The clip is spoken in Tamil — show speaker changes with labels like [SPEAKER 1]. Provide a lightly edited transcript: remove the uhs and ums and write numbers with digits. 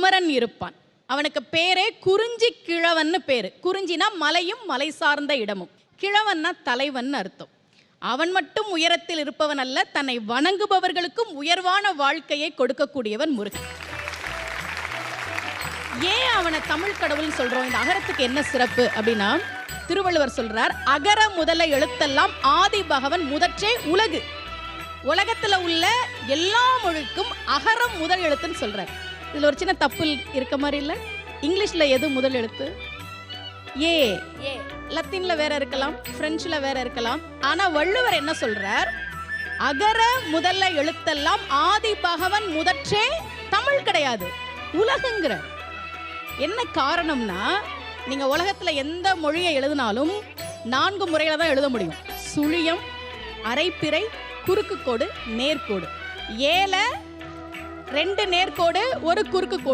[SPEAKER 1] குமரன் இருப்பான். அவனுக்கு பேரே குறிஞ்சி கிழவன்னு பேரு. குறிஞ்சினா மலையும் மலை சார்ந்த இடமும், கிழவன்னா தலைவன் அர்த்தம். அவன் மட்டும் உயரத்தில் இருப்பவன் அல்ல, தன்னை வணங்குபவர்களுக்கும் உயர்வான வாழ்க்கையை கொடுக்கக்கூடியவன் முருகன். ஏன் அவனை தமிழ் கடவுள்னு சொல்றோம்? இந்த அகரத்துக்கு என்ன சிறப்பு அப்படின்னா, திருவள்ளுவர் சொல்றார், அகர முதல எழுத்தெல்லாம் ஆதி பகவன் முதற்றே உலகு. உலகத்துல உள்ள எல்லா மொழிக்கும் அகரம் முதல் எழுத்துன்னு சொல்றார். இதுல ஒரு சின்ன தப்பு இருக்க மாதிரி இல்ல? இங்கிலீஷ்ல எது முதல் எழுத்து? ஏ. லத்தீன்ல வேற இருக்கலாம், பிரெஞ்சுல வேற இருக்கலாம். ஆனா வள்ளுவர் என்ன சொல்றார்? அகர முதல்ல எழுத்தெல்லாம் ஆதி பகவன் முதற்றே தமிழ் கிடையாது, உலகுங்கிற. என்ன காரணம்னா, நீங்க உலகத்துல எந்த மொழியை எழுதினாலும் 4 முறையில தான் எழுத முடியும். சுழியம், அரைப்பிறை, குறுக்கு கோடு, நேர்கோடு. ஏல 2 நேர்கோடு 1 குறுக்கு கோடு.